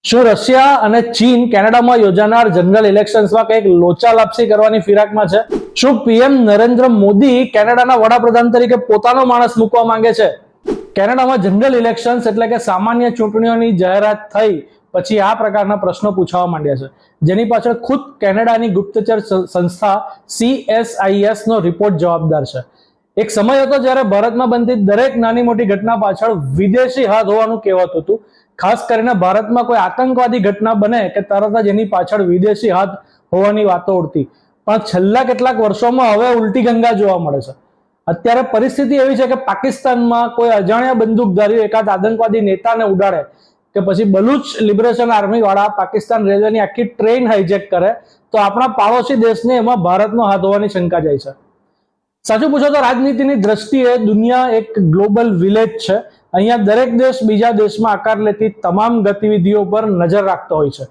શું રશિયા અને ચીન કેનેડામાં યોજાનાર જનરલ ઇલેક્શન્સમાં કંઈક લોચા લાપસી કરવાની ફિરાકમાં છે? શું પીએમ નરેન્દ્ર મોદી કેનેડાના વડાપ્રધાન તરીકે પોતાનો માણસ મૂકવા માંગે છે? કેનેડામાં જનરલ ઇલેક્શન્સ એટલે કે સામાન્ય ચૂંટણીઓની જાહેરાત થઈ પછી આ પ્રકારના પ્રશ્નો પૂછવા માંડ્યા છે, જેની પાછળ ખુદ કેનેડાની ગુપ્તચર સંસ્થા CSIS નો રિપોર્ટ જવાબદાર છે. એક સમય હતો જ્યારે ભારતમાં બનતી દરેક નાની મોટી ઘટના પાછળ વિદેશી હાથ હોવાનું કહેવાતું હતું. ખાસ કરીને ભારતમાં કોઈ આતંકવાદી ઘટના બને કે તરત જ એની પાછળ વિદેશી હાથ હોવાની વાતો ઉડતી. પણ છેલ્લા કેટલાક વર્ષોમાં હવે ઉલટી ગંગા જોવા મળે છે. અત્યારે પરિસ્થિતિ એવી છે કે પાકિસ્તાનમાં કોઈ અજાણ્યા બંદૂકધારીઓ એકાદ આતંકવાદી નેતાને ઉડાડે કે પછી બલુચ લિબરેશન આર્મી વાળા પાકિસ્તાન રેલવેની આખી ટ્રેન હાઈજેક કરે તો આપણા પાડોશી દેશને એમાં ભારતનો હાથ હોવાની શંકા જાય છે. સાચું પૂછો તો રાજનીતિની દ્રષ્ટિએ દુનિયા એક ગ્લોબલ વિલેજ છે. અહીંયા દરેક દેશ બીજા દેશમાં આકાર લેતી તમામ ગતિવિધિઓ પર નજર રાખતો હોય છે.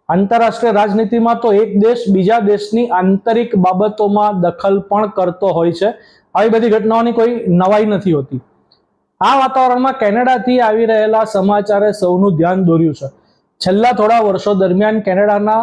આંતરરાષ્ટ્રીય રાજનીતિમાં તો એક દેશ બીજા દેશની આંતરિક બાબતોમાં દખલ પણ કરતો હોય છે. આવી બધી ઘટનાઓની કોઈ નવાઈ નથી હોતી. આ વાતાવરણમાં કેનેડાથી આવી રહેલા સમાચારે સૌનું ધ્યાન દોર્યું છે. છેલ્લા થોડા વર્ષો દરમિયાન કેનેડાના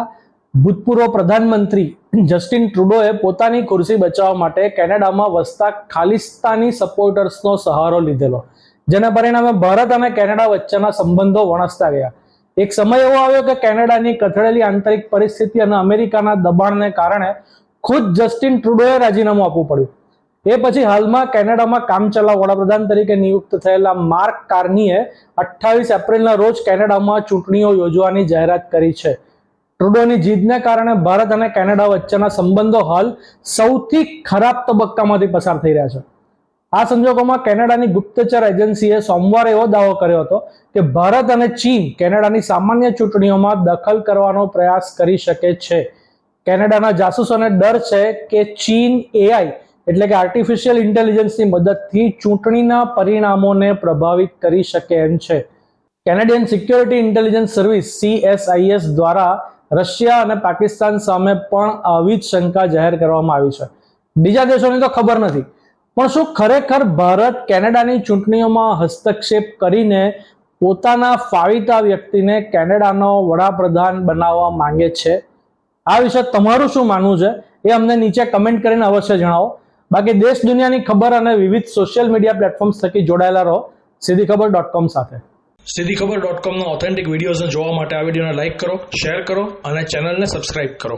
ભૂતપૂર્વ પ્રધાનમંત્રી જસ્ટિન ટ્રુડોએ પોતાની ખુરશી બચાવવા માટે કેનેડામાં વસતા ખાલિસ્તાની સપોર્ટર્સનો સહારો લીધેલો, જેના પરિણામે ભારત અને કેનેડા વચ્ચેના સંબંધો વણસતા ગયા. એક સમય એવો આવ્યો કે કેનેડાની કથળેલી આંતરિક પરિસ્થિતિ અને અમેરિકાના દબાણને કારણે ખુદ જસ્ટિન ટ્રુડોએ રાજીનામું આપવું પડ્યું. એ પછી હાલમાં કેનેડામાં કામચલાઉ વડાપ્રધાન તરીકે નિયુક્ત થયેલા માર્ક કાર્નીએ 28 એપ્રિલના રોજ કેનેડામાં ચૂંટણીઓ યોજવાની જાહેરાત કરી છે. ટ્રુડોની જીતને કારણે ભારત અને કેનેડા વચ્ચેના સંબંધો હાલ સૌથી ખરાબ તબક્કામાંથી પસાર થઈ રહ્યા છે. આ સંજોગોમાં કેનેડાની ગુપ્તચર એજન્સીએ સોમવારે એવો દાવો કર્યો હતો કે ભારત અને ચીન કેનેડાની સામાન્ય ચૂંટણીઓમાં દખલ કરવાનો પ્રયાસ કરી શકે છે. કેનેડાના જાસૂસોને ડર છે કે ચીન AI એટલે કે આર્ટિફિશિયલ ઇન્ટેલિજન્સની મદદથી ચૂંટણીના પરિણામોને પ્રભાવિત કરી શકે એમ છે. Canadian security intelligence service CSIS દ્વારા રશિયા અને પાકિસ્તાન સામે પણ આવી જ શંકા જાહેર કરવામાં આવી છે. બીજા દેશોની તો ખબર નથી, પણ શું ખરેખર ભારત કેનેડાની ચૂંટણીઓમાં હસ્તક્ષેપ કરીને પોતાના ફાવીતા વ્યક્તિને કેનેડાનો વડાપ્રધાન બનાવવા માંગે છે? આ વિશે તમારું શું માનવું છે એ અમને નીચે કમેન્ટ કરીને અવશ્ય જણાવો. બાકી દેશ દુનિયાની ખબર અને વિવિધ સોશિયલ મીડિયા પ્લેટફોર્મ્સ થકી જોડાયેલા રહો સીધીખબર.com સાથે. સીધીખબર.com ના ઓથેન્ટિક વિડીયોઝને જોવા માટે આ વિડીયોને લાઇક કરો, શેર કરો અને ચેનલને સબસ્ક્રાઇબ કરો.